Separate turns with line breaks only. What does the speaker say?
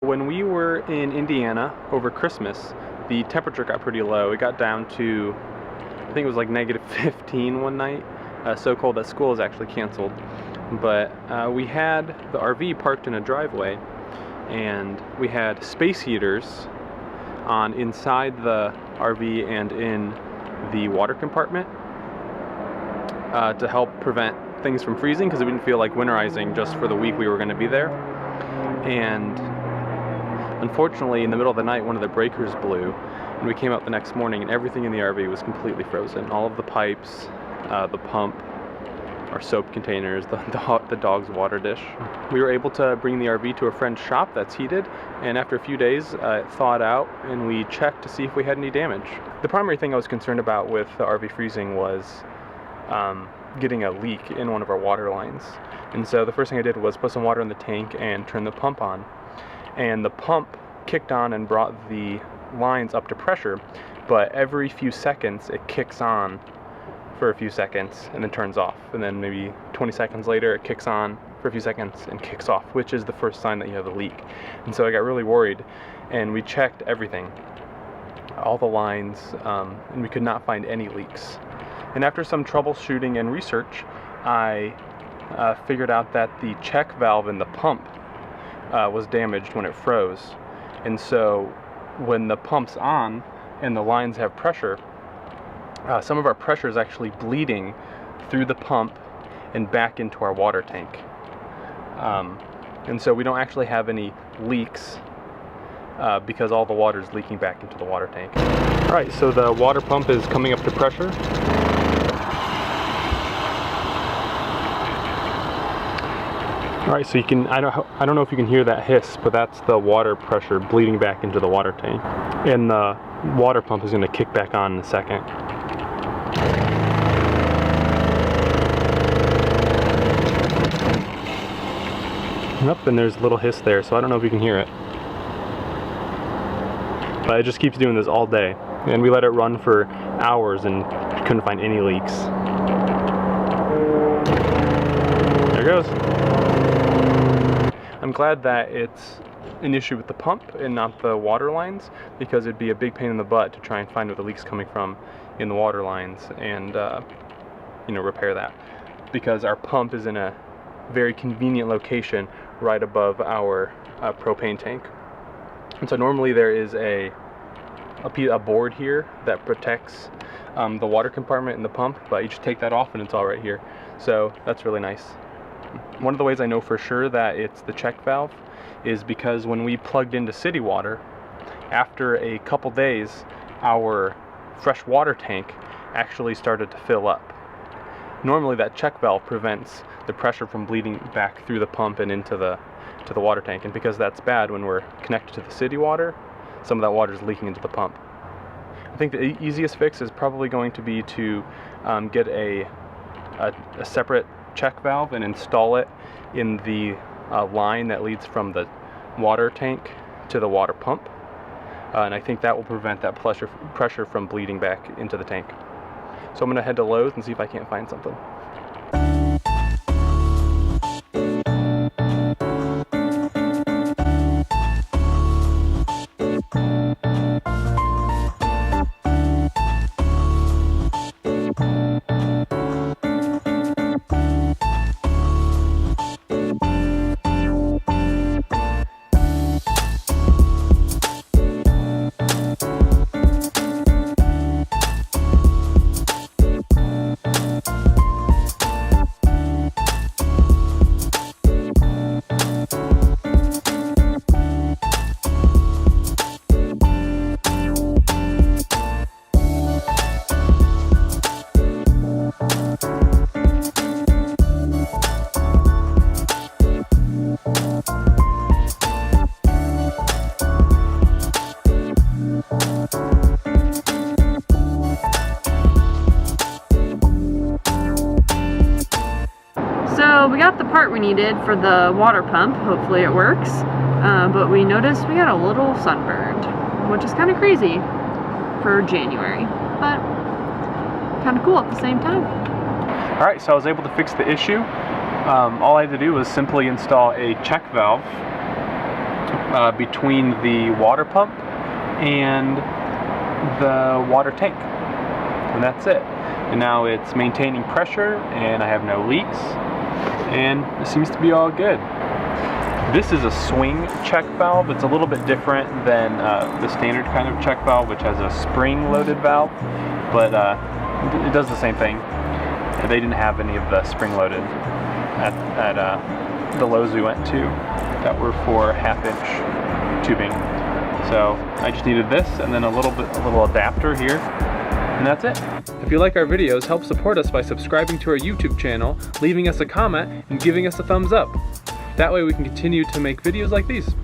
When we were in Indiana over Christmas, the temperature got pretty low. It got down to, I think it was like -15 one night, so cold that school was actually canceled. But we had the RV parked in a driveway, and we had space heaters on inside the RV and in the water compartment to help prevent things from freezing, because we didn't feel like winterizing just for the week we were going to be there. And unfortunately, in the middle of the night, one of the breakers blew, and we came out the next morning and everything in the RV was completely frozen. All of the pipes, the pump, our soap containers, the dog's water dish. We were able to bring the RV to a friend's shop that's heated, and after a few days it thawed out, and we checked to see if we had any damage. The primary thing I was concerned about with the RV freezing was getting a leak in one of our water lines. And so the first thing I did was put some water in the tank and turn the pump on. And the pump kicked on and brought the lines up to pressure, but every few seconds it kicks on for a few seconds and then turns off, and then maybe 20 seconds later it kicks on for a few seconds and kicks off, which is the first sign that you have a leak. And so I got really worried, and we checked everything, all the lines, and we could not find any leaks. And after some troubleshooting and research, I figured out that the check valve in the pump was damaged when it froze. And so when the pump's on and the lines have pressure, some of our pressure is actually bleeding through the pump and back into our water tank. And so we don't actually have any leaks because all the water is leaking back into the water tank. Alright, so the water pump is coming up to pressure. Alright, so you can, I don't know if you can hear that hiss, but that's the water pressure bleeding back into the water tank. And the water pump is going to kick back on in a second. Yep, and there's a little hiss there, so I don't know if you can hear it. But it just keeps doing this all day. And we let it run for hours and couldn't find any leaks. There it goes. I'm glad that it's an issue with the pump and not the water lines, because it'd be a big pain in the butt to try and find where the leak's coming from in the water lines and repair that, because our pump is in a very convenient location right above our propane tank. And so normally there is a board here that protects the water compartment and the pump, but you just take that off and it's all right here. So that's really nice. One of the ways I know for sure that it's the check valve is because when we plugged into city water, after a couple days, our fresh water tank actually started to fill up. Normally that check valve prevents the pressure from bleeding back through the pump and into the water tank, and because that's bad when we're connected to the city water, some of that water is leaking into the pump. I think the easiest fix is probably going to be to get a separate check valve and install it in the line that leads from the water tank to the water pump, and I think that will prevent that pressure from bleeding back into the tank. So I'm going to head to Lowe's and see if I can't find something.
So we got the part we needed for the water pump, hopefully it works, but we noticed we got a little sunburned, which is kind of crazy for January, but kind of cool at the same time.
Alright, so I was able to fix the issue. All I had to do was simply install a check valve between the water pump and the water tank, and that's it. And now it's maintaining pressure and I have no leaks, and it seems to be all good. This is a swing check valve. It's a little bit different than the standard kind of check valve, which has a spring loaded valve, but it does the same thing. They didn't have any of the spring loaded at the Lowe's we went to that were for 1/2" tubing. So I just needed this and then a little adapter here, and that's it. If you like our videos, help support us by subscribing to our YouTube channel, leaving us a comment, and giving us a thumbs up. That way we can continue to make videos like these.